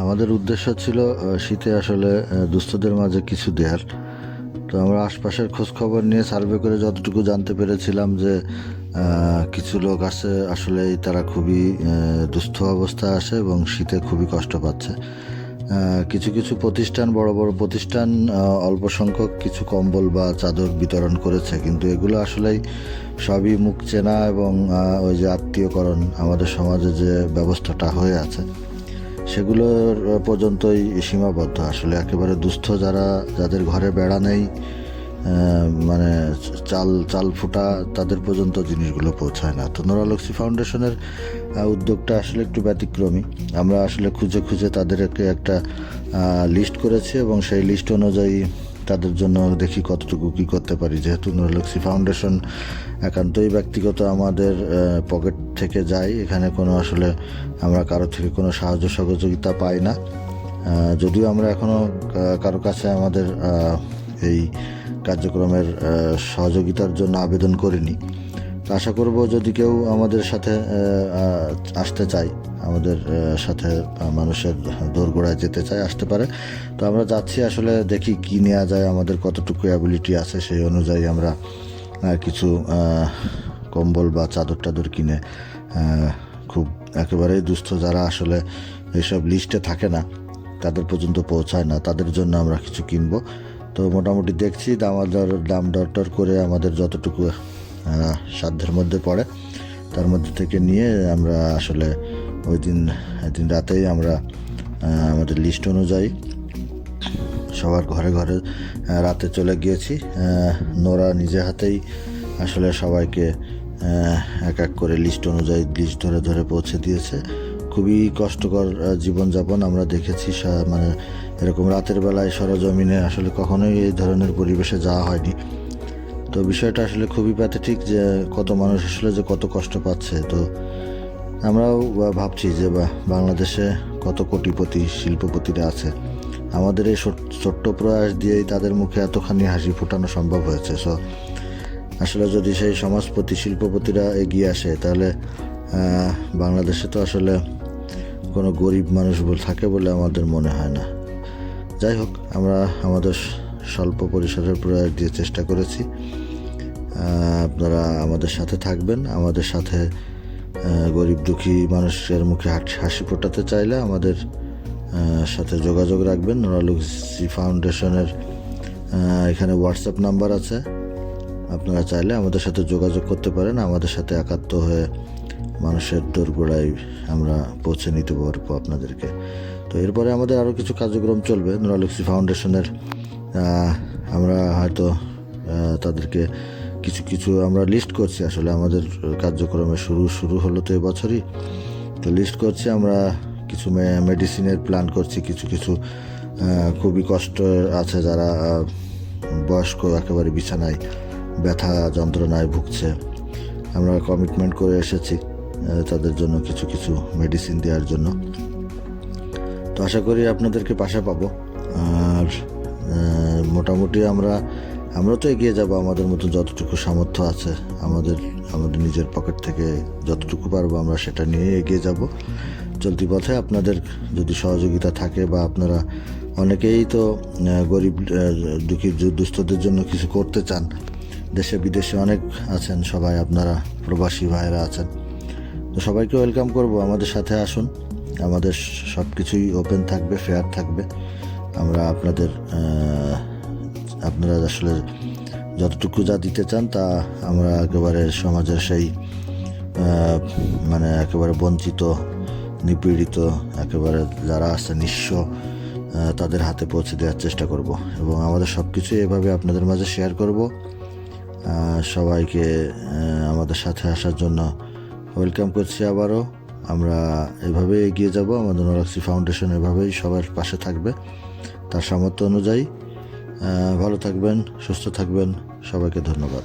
আমাদের উদ্দেশ্য ছিল শীতে আসলে দুস্থদের মাঝে কিছু দেওয়ার। তো আমরা আশপাশের খোঁজ খবর নিয়ে সার্ভে করে যতটুকু জানতে পেরেছিলাম যে কিছু লোক আছে আসলে তারা খুবই দুস্থ অবস্থায় আছে এবং শীতে খুবই কষ্ট পাচ্ছে। কিছু কিছু প্রতিষ্ঠান, বড় বড় প্রতিষ্ঠান অল্প সংখ্যক কিছু কম্বল বা চাদর বিতরণ করেছে, কিন্তু এগুলো আসলেই সবই মুখ চেনা এবং ওই যে আত্মীয়করণ আমাদের সমাজে যে ব্যবস্থাটা হয়ে আছে সেগুলোর পর্যন্তই সীমাবদ্ধ। আসলে একেবারে দুস্থ যাদের ঘরে বেড়া নেই, মানে চাল ফুটা, তাদের পর্যন্ত জিনিসগুলো পৌঁছায় না। তো নোরা লক্সি ফাউন্ডেশনের উদ্যোগটা আসলে একটু ব্যতিক্রমী। আমরা আসলে খুঁজে খুঁজে তাদেরকে একটা লিস্ট করেছি এবং সেই লিস্ট অনুযায়ী তাদের জন্য দেখি কতটুকু কী করতে পারি। যেহেতু নোরা লক্সি ফাউন্ডেশন একান্তই ব্যক্তিগত আমাদের পকেট থেকে যায়, এখানে কোনো আসলে আমরা কারো থেকে কোনো সাহায্য সহযোগিতা পাই না। যদিও আমরা এখনও কারো কাছে আমাদের এই কার্যক্রমের সহযোগিতার জন্য আবেদন করিনি। তো আশা করব যদি কেউ আমাদের সাথে আসতে চায়, আমাদের সাথে মানুষের দোরগোড়ায় যেতে চায়, আসতে পারে। তো আমরা যাচ্ছি, আসলে দেখি কি নেওয়া যায়, আমাদের কতটুকু অ্যাবিলিটি আছে সেই অনুযায়ী আমরা কিছু কম্বল বা চাদর টাদর কিনে খুব একেবারেই দুস্থ যারা আসলে এইসব লিস্টে থাকে না, তাদের পর্যন্ত পৌঁছায় না, তাদের জন্য আমরা কিছু কিনবো। তো মোটামুটি দেখছি দাম দর করে আমাদের যতটুকু সাধ্যের মধ্যে পড়ে তার মধ্যে থেকে নিয়ে আমরা আসলে ওই দিন রাতেই আমরা আমাদের লিস্ট অনুযায়ী সবার ঘরে ঘরে রাতে চলে গিয়েছি। নোরা নিজে হাতেই আসলে সবাইকে এক এক করে লিস্ট অনুযায়ী লিস্ট ধরে ধরে পৌঁছে দিয়েছে। খুবই কষ্টকর জীবনযাপন আমরা দেখেছি, মানে এরকম রাতের বেলায় সরজমিনে আসলে কখনোই এই ধরনের পরিবেশে যাওয়া হয়নি। তো বিষয়টা আসলে খুবই প্যাথেটিক যে কত মানুষ আসলে যে কত কষ্ট পাচ্ছে। তো আমরাও ভাবছি যে বাংলাদেশে কত কোটিপতি শিল্পপতিরা আছে, আমাদের এই ছোট্ট প্রয়াস দিয়েই তাদের মুখে এতখানি হাসি ফোটানো সম্ভব হয়েছে। সো আসলে যদি সেই সমাজপতি শিল্পপতিরা এগিয়ে আসে, তাহলে বাংলাদেশে তো আসলে কোনো গরিব মানুষ থাকে বলে আমাদের মনে হয় না। যাই হোক, আমরা আমাদের স্বল্প পরিসরের প্রয়াস দিয়ে চেষ্টা করেছি। আপনারা আমাদের সাথে থাকবেন, আমাদের সাথে গরিব দুঃখী মানুষের মুখে হাসি ফোটাতে চাইলে আমাদের সাথে যোগাযোগ রাখবেন। নোরা লক্সি ফাউন্ডেশনের এখানে হোয়াটসঅ্যাপ নাম্বার আছে, আপনারা চাইলে আমাদের সাথে যোগাযোগ করতে পারেন। আমাদের সাথে একাত্ম হয়ে মানুষের দোরগোড়ায় আমরা পৌঁছে নিতে পারবো আপনাদেরকে। তো এরপরে আমাদের আরও কিছু কার্যক্রম চলবে নোরা লক্সি ফাউন্ডেশনের। আমরা হয়তো তাদেরকে কিছু আমরা লিস্ট করছি। আসলে আমাদের কার্যক্রমের শুরু হলো তো এবছরই, তো লিস্ট করছি আমরা কিছু মেডিসিনের প্ল্যান করছি। কিছু খুবই কষ্ট আছে, যারা বয়স্ক, একেবারে বিছানায় ব্যথা যন্ত্রণায় ভুগছে। আমরা কমিটমেন্ট করে এসেছি তাদের জন্য কিছু মেডিসিন দেওয়ার জন্য। তো আশা করি আপনাদেরকে পাশে পাবো। আর মোটামুটি আমরা তো এগিয়ে যাব আমাদের মতো যতটুকু সামর্থ্য আছে, আমাদের নিজের পকেট থেকে যতটুকু পারবো আমরা সেটা নিয়ে এগিয়ে যাব চলতি পথে। আপনাদের যদি সহযোগিতা থাকে বা আপনারা অনেকেই তো গরিব দুঃখী দুস্থদের জন্য কিছু করতে চান, দেশে বিদেশে অনেক আছেন, সবাই আপনারা প্রবাসী ভাইয়েরা আছেন, তো সবাইকে ওয়েলকাম করব। আমাদের সাথে আসুন, আমাদের সব কিছুই ওপেন থাকবে, ফেয়ার থাকবে। আমরা আপনারা আসলে যতটুকু যা দিতে চান তা আমরা একেবারে সমাজের সেই মানে একেবারে বঞ্চিত, নিপীড়িত, একেবারে যারা আছে নিঃস্ব, তাদের হাতে পৌঁছে দেওয়ার চেষ্টা করব এবং আমাদের সব কিছুই এভাবে আপনাদের মাঝে শেয়ার করব। সবাইকে আমাদের সাথে আসার জন্য ওয়েলকাম করছি আবারও। আমরা এভাবে এগিয়ে যাব, আমাদের নোরা লক্সি ফাউন্ডেশন এভাবেই সবার পাশে থাকবে তার সামর্থ্য অনুযায়ী। ভালো থাকবেন, সুস্থ থাকবেন, সবাইকে ধন্যবাদ।